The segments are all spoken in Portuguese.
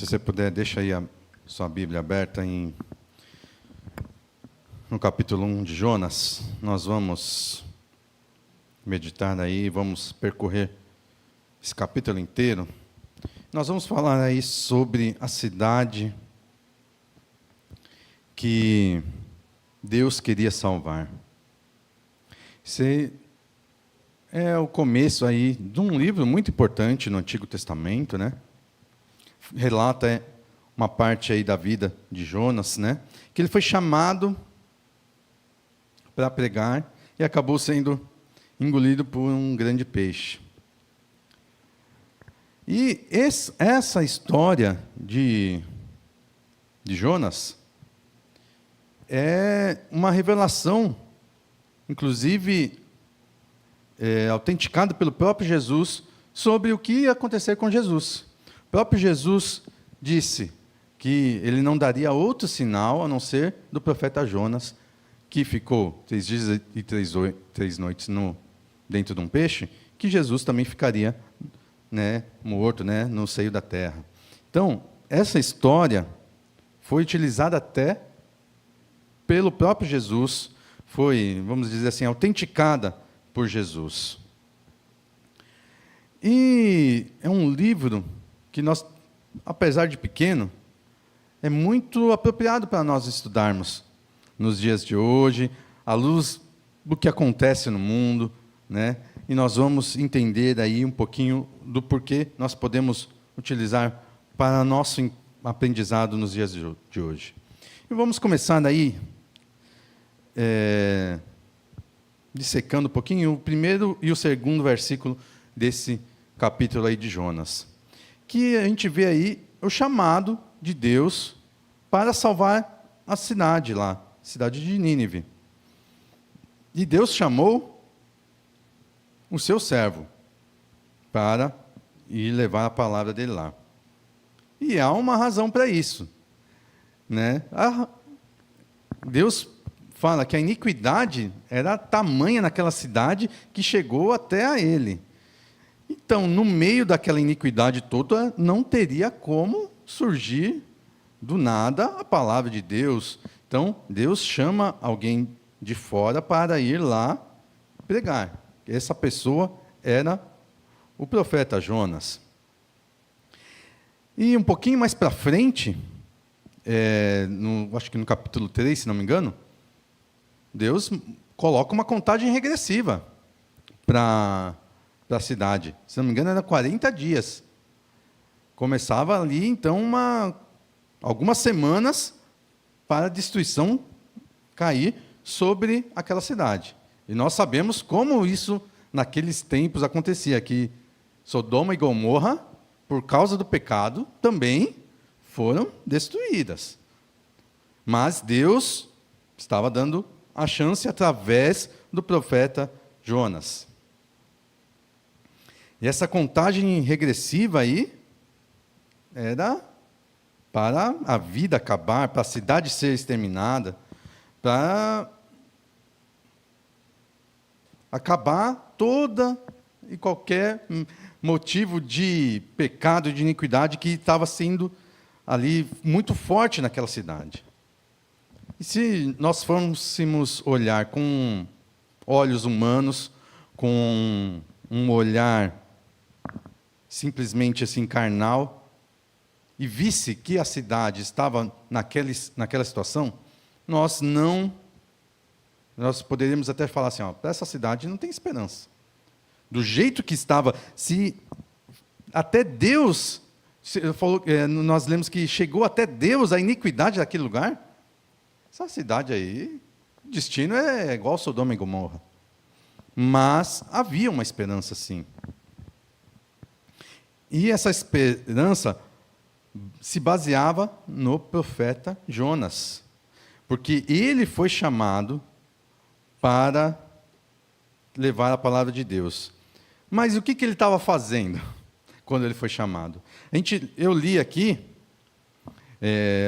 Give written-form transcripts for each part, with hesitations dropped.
Se você puder, deixa aí a sua Bíblia aberta no capítulo 1 de Jonas. Nós vamos meditar aí, vamos percorrer esse capítulo inteiro. Nós vamos falar aí sobre a cidade que Deus queria salvar. Esse é o começo aí de um livro muito importante no Antigo Testamento, né? Relata uma parte aí da vida de Jonas, né? Que ele foi chamado para pregar e acabou sendo engolido por um grande peixe. E essa história de Jonas é uma revelação, inclusive autenticada pelo próprio Jesus, sobre o que ia acontecer com Jesus. O próprio Jesus disse que ele não daria outro sinal a não ser do profeta Jonas, que ficou 3 dias e 3 noites dentro de um peixe, que Jesus também ficaria, né, morto, né, no seio da terra. Então, essa história foi utilizada até pelo próprio Jesus, foi, vamos dizer assim, autenticada por Jesus. E é um livro que nós, apesar de pequeno, é muito apropriado para nós estudarmos nos dias de hoje, à luz do que acontece no mundo, né? E nós vamos entender aí um pouquinho do porquê nós podemos utilizar para nosso aprendizado nos dias de hoje. E vamos começar aí, dissecando um pouquinho o primeiro e o segundo versículo desse capítulo aí de Jonas, que a gente vê aí o chamado de Deus para salvar a cidade lá, cidade de Nínive. E Deus chamou o seu servo para ir levar a palavra dele lá. E há uma razão para isso, né? Deus fala que a iniquidade era tamanha naquela cidade que chegou até a ele. Então, no meio daquela iniquidade toda, não teria como surgir do nada a palavra de Deus. Então, Deus chama alguém de fora para ir lá pregar. Essa pessoa era o profeta Jonas. E um pouquinho mais para frente, acho que no capítulo 3, se não me engano, Deus coloca uma contagem regressiva para a cidade. Se não me engano, era 40 dias. Começava ali, então, algumas semanas para a destruição cair sobre aquela cidade. E nós sabemos como isso, naqueles tempos, acontecia, que Sodoma e Gomorra, por causa do pecado, também foram destruídas. Mas Deus estava dando a chance através do profeta Jonas. E essa contagem regressiva aí era para a vida acabar, para a cidade ser exterminada, para acabar toda e qualquer motivo de pecado e de iniquidade que estava sendo ali muito forte naquela cidade. E se nós fôssemos olhar com olhos humanos, com um olhar simplesmente assim carnal, e visse que a cidade estava naquela situação, nós poderíamos até falar assim, para essa cidade não tem esperança. Do jeito que estava, se até Deus, nós lemos que chegou até Deus a iniquidade daquele lugar, essa cidade aí, o destino é igual Sodoma e Gomorra. Mas havia uma esperança, sim. E essa esperança se baseava no profeta Jonas, porque ele foi chamado para levar a palavra de Deus. Mas o que ele estava fazendo quando ele foi chamado? Eu li aqui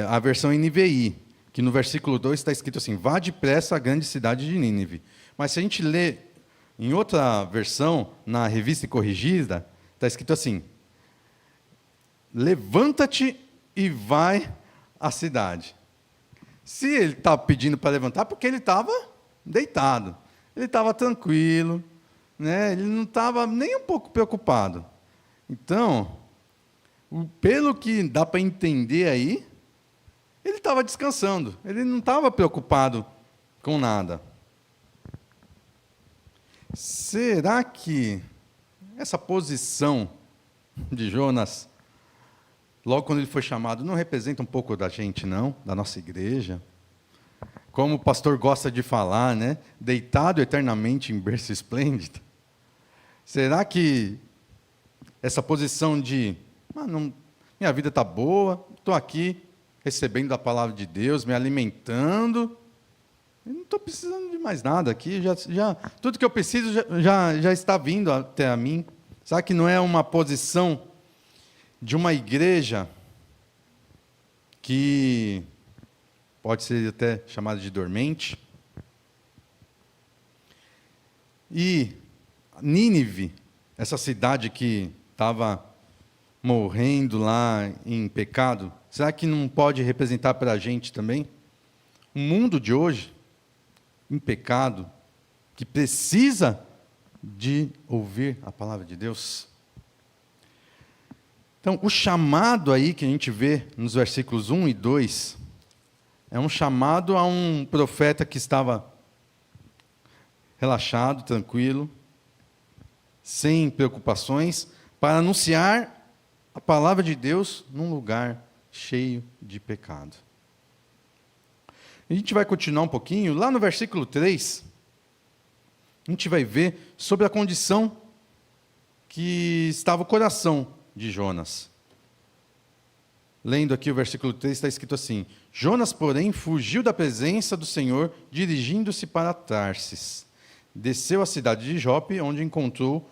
a versão NVI, que no versículo 2 está escrito assim, vá depressa à grande cidade de Nínive. Mas se a gente lê em outra versão, na Revista Corrigida, está escrito assim, levanta-te e vai à cidade. Se ele estava pedindo para levantar, porque ele estava deitado. Ele estava tranquilo, né? Ele não estava nem um pouco preocupado. Então, pelo que dá para entender aí, ele estava descansando. Ele não estava preocupado com nada. Será que essa posição de Jonas, logo quando ele foi chamado, não representa um pouco da gente, não? Da nossa igreja? Como o pastor gosta de falar, né? Deitado eternamente em berço esplêndido. Será que essa posição de, minha vida está boa, estou aqui recebendo a palavra de Deus, me alimentando, eu não estou precisando de mais nada aqui, tudo que eu preciso já está vindo até a mim. Será que não é uma posição de uma igreja que pode ser até chamada de dormente? E Nínive, essa cidade que estava morrendo lá em pecado, será que não pode representar para a gente também? O mundo de hoje, em pecado, que precisa de ouvir a palavra de Deus. Então, o chamado aí que a gente vê nos versículos 1 e 2, é um chamado a um profeta que estava relaxado, tranquilo, sem preocupações, para anunciar a palavra de Deus num lugar cheio de pecado. A gente vai continuar um pouquinho, lá no versículo 3, a gente vai ver sobre a condição que estava o coração de Jonas. Lendo aqui o versículo 3, está escrito assim: Jonas, porém, fugiu da presença do Senhor, dirigindo-se para Tarsis. Desceu à cidade de Jope, onde encontrou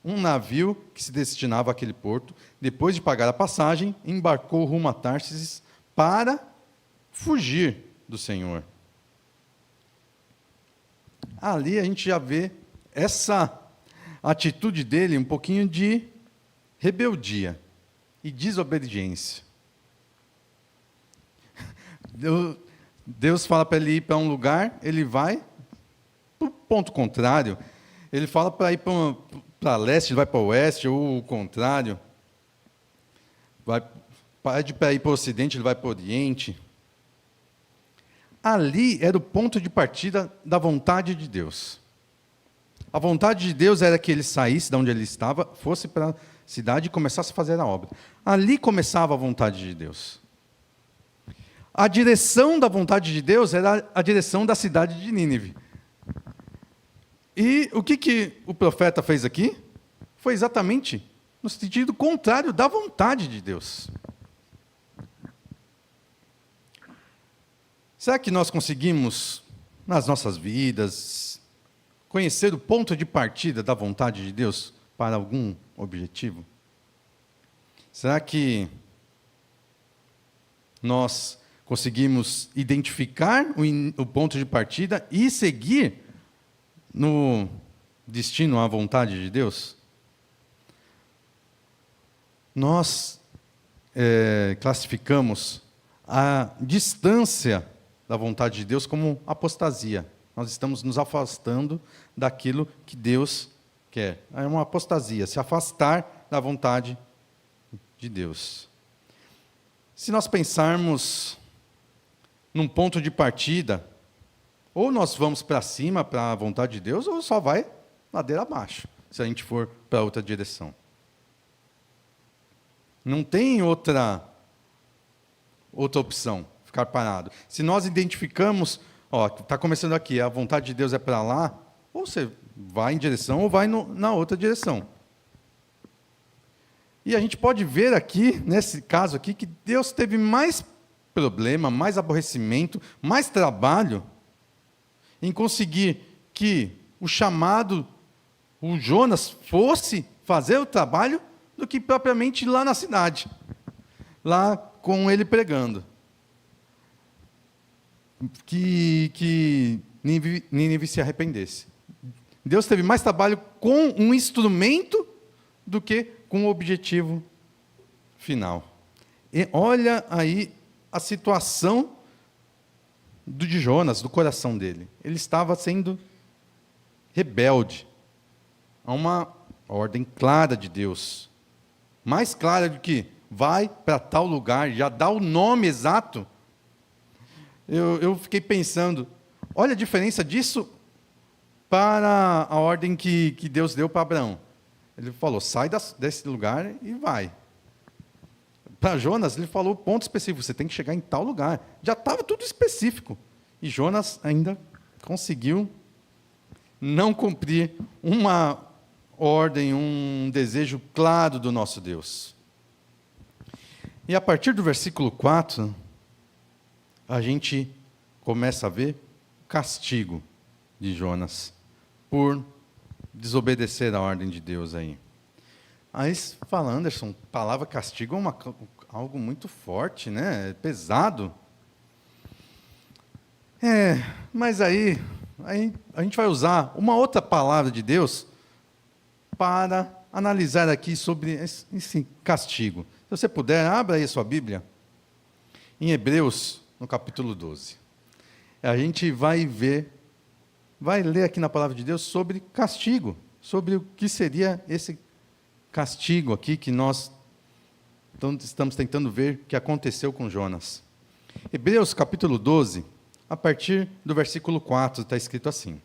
um navio que se destinava àquele porto. Depois de pagar a passagem, embarcou rumo a Tarsis para fugir do Senhor. Ali a gente já vê essa atitude dele, um pouquinho de rebeldia e desobediência. Deus fala para ele ir para um lugar, ele vai para o ponto contrário. Ele fala para ir para leste, ele vai para o oeste, ou o contrário. Pede para ir para o ocidente, ele vai para o oriente. Ali era o ponto de partida da vontade de Deus. A vontade de Deus era que ele saísse de onde ele estava, fosse para a cidade e começasse a fazer a obra. Ali começava a vontade de Deus. A direção da vontade de Deus era a direção da cidade de Nínive. E o que o profeta fez aqui? Foi exatamente no sentido contrário da vontade de Deus. Será que nós conseguimos, nas nossas vidas, conhecer o ponto de partida da vontade de Deus para algum objetivo? Será que nós conseguimos identificar o ponto de partida e seguir no destino à vontade de Deus? Nós classificamos a distância da vontade de Deus como apostasia. Nós estamos nos afastando daquilo que Deus quer. É uma apostasia, se afastar da vontade de Deus. Se nós pensarmos num ponto de partida, ou nós vamos para cima, para a vontade de Deus, ou só vai ladeira abaixo, se a gente for para outra direção. Não tem outra opção, ficar parado. Se nós identificamos, está começando aqui, a vontade de Deus é para lá, ou você vai em direção, ou vai na outra direção. E a gente pode ver aqui, nesse caso aqui, que Deus teve mais problema, mais aborrecimento, mais trabalho em conseguir que o chamado, o Jonas, fosse fazer o trabalho do que propriamente lá na cidade, lá com ele pregando. Que Nínive se arrependesse. Deus teve mais trabalho com um instrumento do que com o objetivo final. E olha aí a situação de Jonas, do coração dele. Ele estava sendo rebelde a uma ordem clara de Deus. Mais clara do que vai para tal lugar, já dá o nome exato. Eu fiquei pensando, olha a diferença disso para a ordem que Deus deu para Abraão. Ele falou, sai desse lugar e vai. Para Jonas, ele falou ponto específico, você tem que chegar em tal lugar. Já estava tudo específico. E Jonas ainda conseguiu não cumprir uma ordem, um desejo claro do nosso Deus. E a partir do versículo 4, a gente começa a ver o castigo de Jonas por desobedecer a ordem de Deus aí. Aí fala, Anderson, a palavra castigo é algo muito forte, né? É pesado. Mas aí a gente vai usar uma outra palavra de Deus para analisar aqui sobre esse castigo. Se você puder, abra aí a sua Bíblia, em Hebreus, no capítulo 12. A gente vai ler aqui na palavra de Deus sobre castigo, sobre o que seria esse castigo aqui que nós estamos tentando ver que aconteceu com Jonas. Hebreus capítulo 12, a partir do versículo 4, está escrito assim: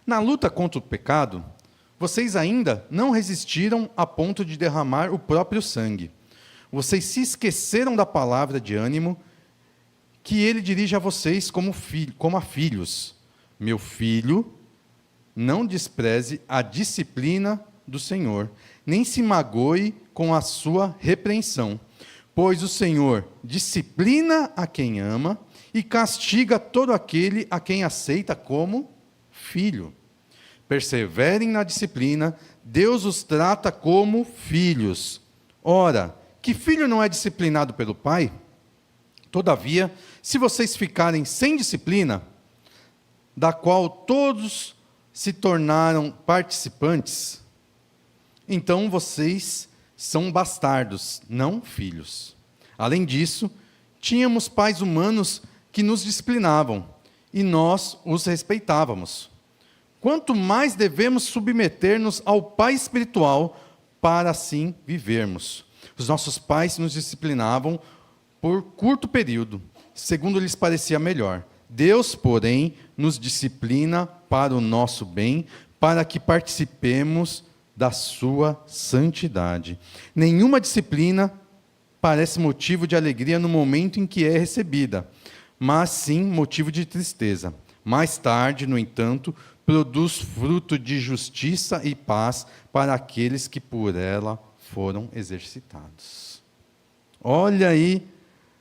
Na luta contra o pecado, vocês ainda não resistiram a ponto de derramar o próprio sangue. Vocês se esqueceram da palavra de ânimo que ele dirige a vocês como a filhos. Meu filho, não despreze a disciplina do Senhor, nem se magoe com a sua repreensão, pois o Senhor disciplina a quem ama e castiga todo aquele a quem aceita como filho. Perseverem na disciplina, Deus os trata como filhos. Ora, que filho não é disciplinado pelo pai? Todavia, se vocês ficarem sem disciplina, da qual todos se tornaram participantes, então vocês são bastardos, não filhos. Além disso, tínhamos pais humanos que nos disciplinavam, e nós os respeitávamos. Quanto mais devemos submeter-nos ao Pai espiritual, para assim vivermos. Os nossos pais nos disciplinavam por curto período, segundo lhes parecia melhor. Deus, porém, nos disciplina para o nosso bem, para que participemos da sua santidade. Nenhuma disciplina parece motivo de alegria no momento em que é recebida, mas sim motivo de tristeza. Mais tarde, no entanto, produz fruto de justiça e paz para aqueles que por ela foram exercitados. Olha aí,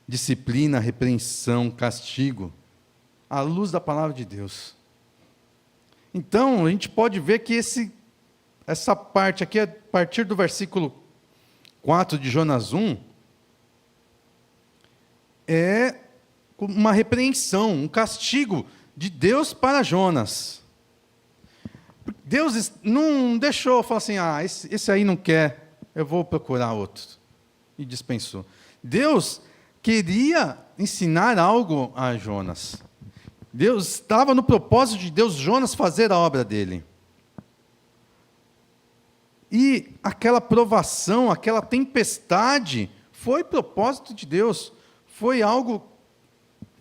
disciplina, repreensão, castigo, à luz da palavra de Deus. Então, a gente pode ver que essa parte aqui, a partir do versículo 4 de Jonas 1, é uma repreensão, um castigo de Deus para Jonas. Deus não deixou, falou assim, esse aí não quer, eu vou procurar outro. E dispensou. Deus queria ensinar algo a Jonas. Deus estava no propósito de Deus, Jonas, fazer a obra dele. E aquela provação, aquela tempestade, foi propósito de Deus. Foi algo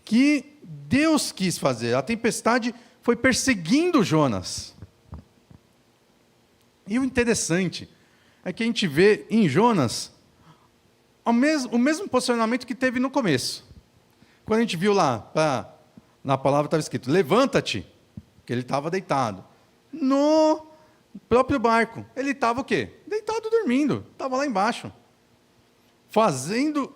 que Deus quis fazer. A tempestade foi perseguindo Jonas. E o interessante é que a gente vê em Jonas o mesmo posicionamento que teve no começo. Quando a gente viu lá, na palavra estava escrito, levanta-te, que ele estava deitado. No próprio barco, ele estava o quê? Deitado dormindo, estava lá embaixo. Fazendo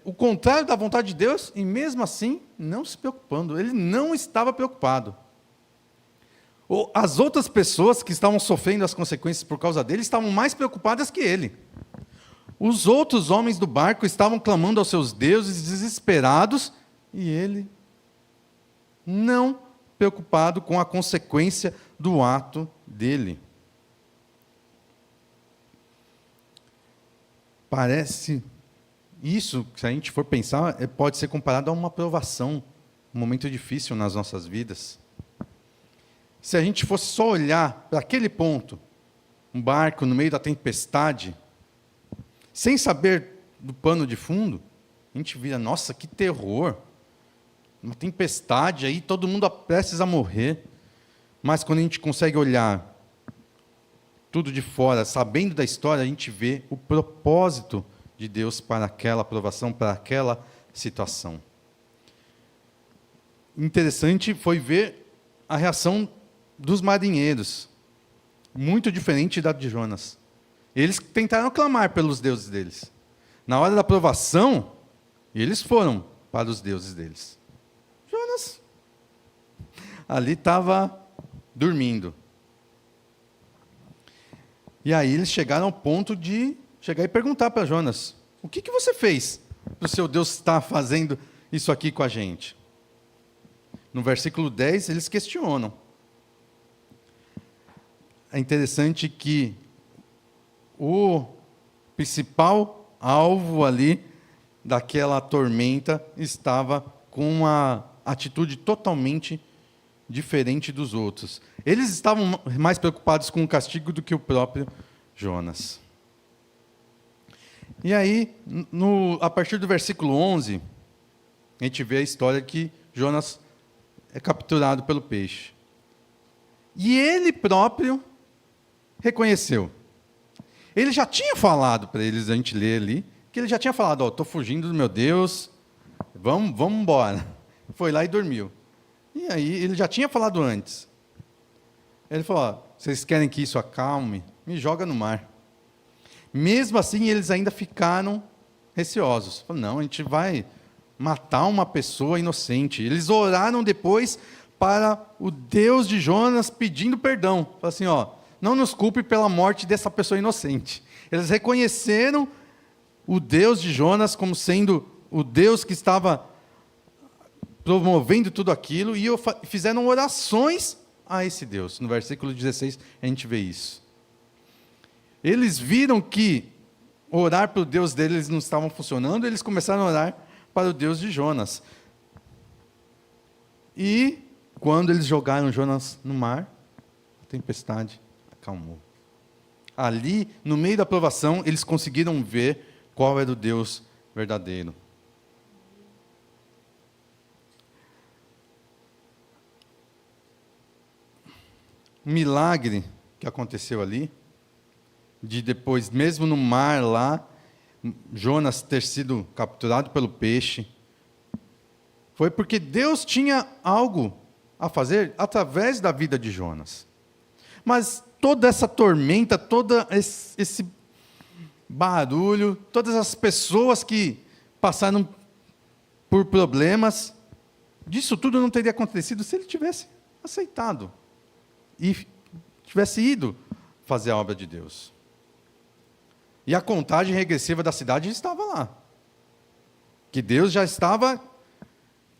o contrário da vontade de Deus, e mesmo assim, não se preocupando. Ele não estava preocupado. As outras pessoas que estavam sofrendo as consequências por causa dele, estavam mais preocupadas que ele. Os outros homens do barco estavam clamando aos seus deuses, desesperados, e ele não preocupado com a consequência do ato dele. isso, se a gente for pensar, pode ser comparado a uma provação, um momento difícil nas nossas vidas. Se a gente fosse só olhar para aquele ponto, um barco no meio da tempestade, sem saber do pano de fundo, a gente vira, nossa, que terror, uma tempestade aí, todo mundo prestes a morrer. Mas quando a gente consegue olhar tudo de fora, sabendo da história, a gente vê o propósito de Deus para aquela provação, para aquela situação. Interessante foi ver a reação dos marinheiros, muito diferente da de Jonas. Eles tentaram clamar pelos deuses deles. Na hora da provação, eles foram para os deuses deles. Jonas ali estava dormindo. E aí eles chegaram ao ponto de chegar e perguntar para Jonas: o que você fez para o seu Deus estar fazendo isso aqui com a gente? No versículo 10, eles questionam. É interessante que o principal alvo ali daquela tormenta estava com uma atitude totalmente diferente dos outros. Eles estavam mais preocupados com o castigo do que o próprio Jonas. E aí, a partir do versículo 11, a gente vê a história que Jonas é capturado pelo peixe. E ele próprio reconheceu. Ele já tinha falado para eles, a gente lê ali, que ele já tinha falado, estou fugindo do meu Deus, vamos embora. Foi lá e dormiu. E aí, ele já tinha falado antes. Ele falou, vocês querem que isso acalme? Me joga no mar. Mesmo assim, eles ainda ficaram receosos. Falaram, não, a gente vai matar uma pessoa inocente. Eles oraram depois para o Deus de Jonas pedindo perdão. Falaram assim, não nos culpe pela morte dessa pessoa inocente. Eles reconheceram o Deus de Jonas como sendo o Deus que estava promovendo tudo aquilo e fizeram orações a esse Deus. No versículo 16 a gente vê isso. Eles viram que orar para o Deus deles não estava funcionando, eles começaram a orar para o Deus de Jonas. E quando eles jogaram Jonas no mar, a tempestade acalmou. Ali, no meio da provação, eles conseguiram ver qual era o Deus verdadeiro. Um milagre que aconteceu ali, de depois, mesmo no mar lá, Jonas ter sido capturado pelo peixe, foi porque Deus tinha algo a fazer através da vida de Jonas. Mas toda essa tormenta, todo esse barulho, todas as pessoas que passaram por problemas, disso tudo não teria acontecido se ele tivesse aceitado e tivesse ido fazer a obra de Deus. E a contagem regressiva da cidade estava lá. Que Deus já estava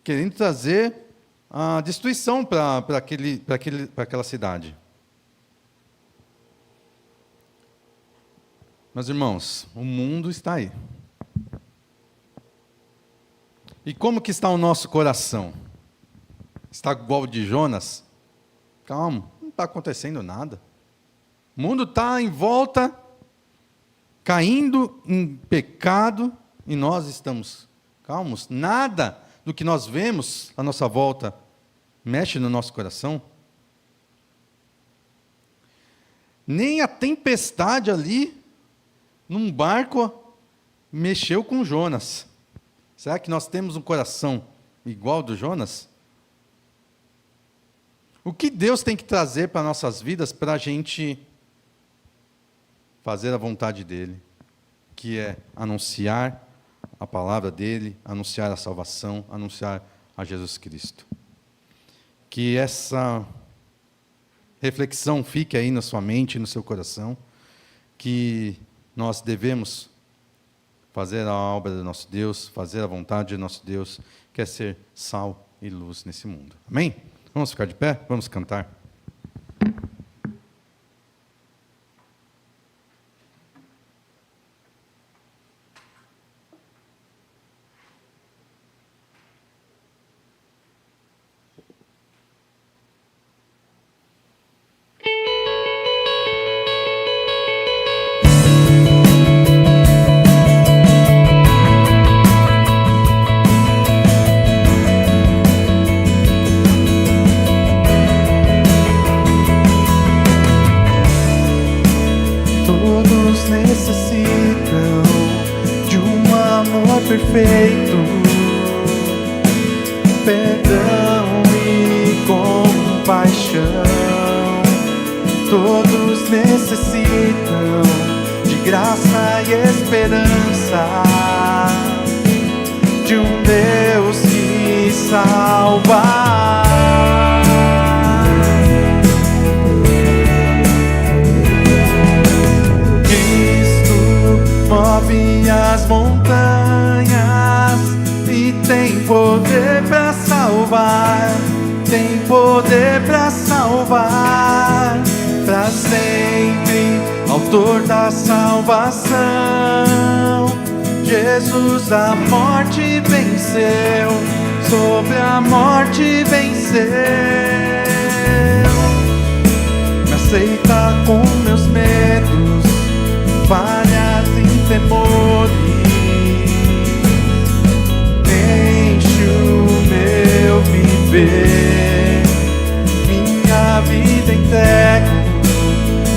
querendo trazer a destruição para aquela cidade. Meus irmãos, o mundo está aí. E como que está o nosso coração? Está igual o de Jonas? Calma, não está acontecendo nada. O mundo está em volta, caindo em pecado, e nós estamos calmos. Nada do que nós vemos à nossa volta mexe no nosso coração. Nem a tempestade ali, num barco, mexeu com Jonas. Será que nós temos um coração igual ao do Jonas? O que Deus tem que trazer para nossas vidas para a gente fazer a vontade dEle, que é anunciar a palavra dEle, anunciar a salvação, anunciar a Jesus Cristo. Que essa reflexão fique aí na sua mente e no seu coração, que nós devemos fazer a obra do nosso Deus, fazer a vontade do nosso Deus, que é ser sal e luz nesse mundo. Amém? Vamos ficar de pé? Vamos cantar. perfeito, perdão e compaixão. Todos necessitam de graça e esperança, de um Deus que salva. Cristo move as montanhas e tem poder para salvar, tem poder para salvar, para sempre, autor da salvação. Jesus a morte venceu, sobre a morte venceu. Me aceita com meus medos, falhas e temores. Enche o meu viver, minha vida entrego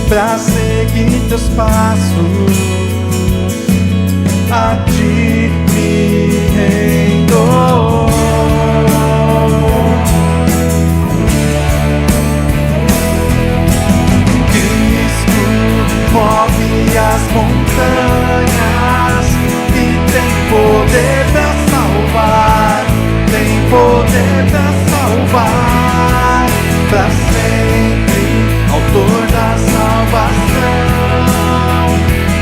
pra seguir teus passos. A ti me rendo. Cristo move as montanhas e tem poder pra salvar, tem poder pra salvar, pra sempre, autor da salvação.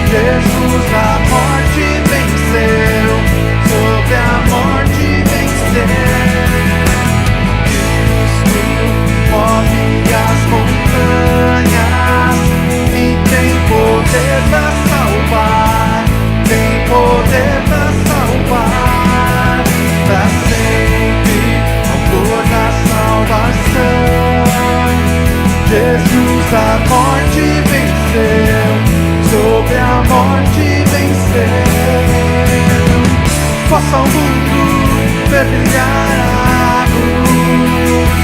Jesus a morte venceu, sobre a morte venceu. Cristo move as montanhas e tem poder para salvar, tem poder para salvar, para sempre, autor da salvação. Jesus a morte venceu, sobre a morte venceu. Faça o mundo ver brilhar a luz.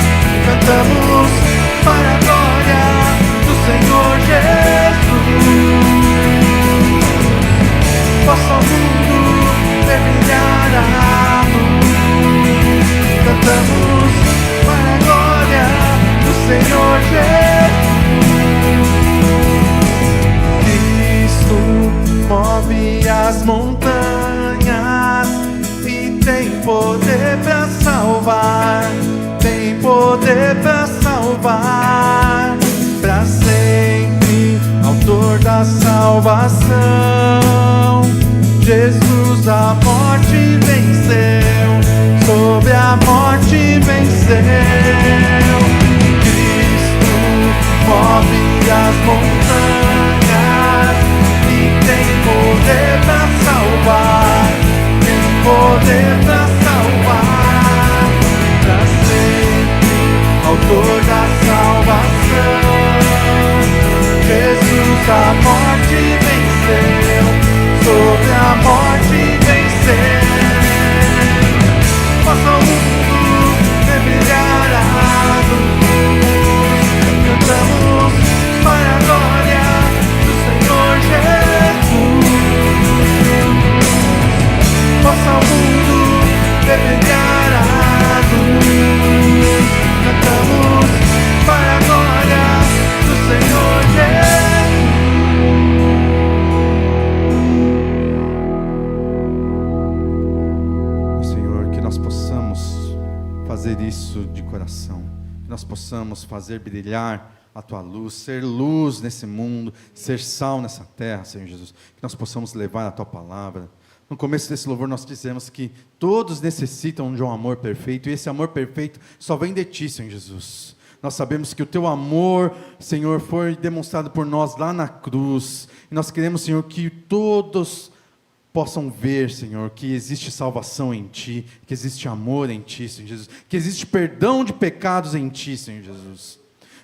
Cantamos para a glória do Senhor Jesus. Faça o mundo ver brilhar a luz. Cantamos para a glória do Senhor Jesus. Move as montanhas e tem poder para salvar, tem poder para salvar, para sempre, autor da salvação. Jesus a morte venceu, sobre a morte venceu. Cristo move as montanhas, tem poder pra salvar, tem poder pra salvar, pra sempre, autor da salvação. Jesus a morte venceu, sobre a morte venceu. Faça o mundo ver brilhar a luz. Cantamos para a glória do Senhor Jesus. Faça o mundo ver brilhar a luz. Cantamos para a glória do Senhor Jesus. Senhor, que nós possamos fazer isso de coração, que nós possamos fazer brilhar a Tua luz, ser luz nesse mundo, ser sal nessa terra, Senhor Jesus, que nós possamos levar a Tua palavra. No começo desse louvor nós dizemos que todos necessitam de um amor perfeito, e esse amor perfeito só vem de Ti, Senhor Jesus. Nós sabemos que o Teu amor, Senhor, foi demonstrado por nós lá na cruz, e nós queremos, Senhor, que todos possam ver, Senhor, que existe salvação em Ti, que existe amor em Ti, Senhor Jesus, que existe perdão de pecados em Ti, Senhor Jesus.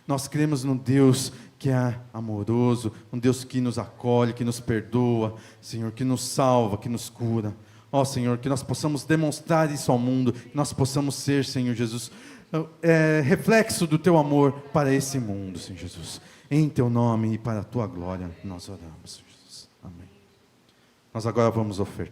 Nós cremos num Deus que é amoroso, um Deus que nos acolhe, que nos perdoa, Senhor, que nos salva, que nos cura. Ó Senhor, que nós possamos demonstrar isso ao mundo, que nós possamos ser, Senhor Jesus, reflexo do Teu amor para esse mundo, Senhor Jesus. Em Teu nome e para a Tua glória nós oramos, Senhor Jesus. Amém. Nós agora vamos ofertar.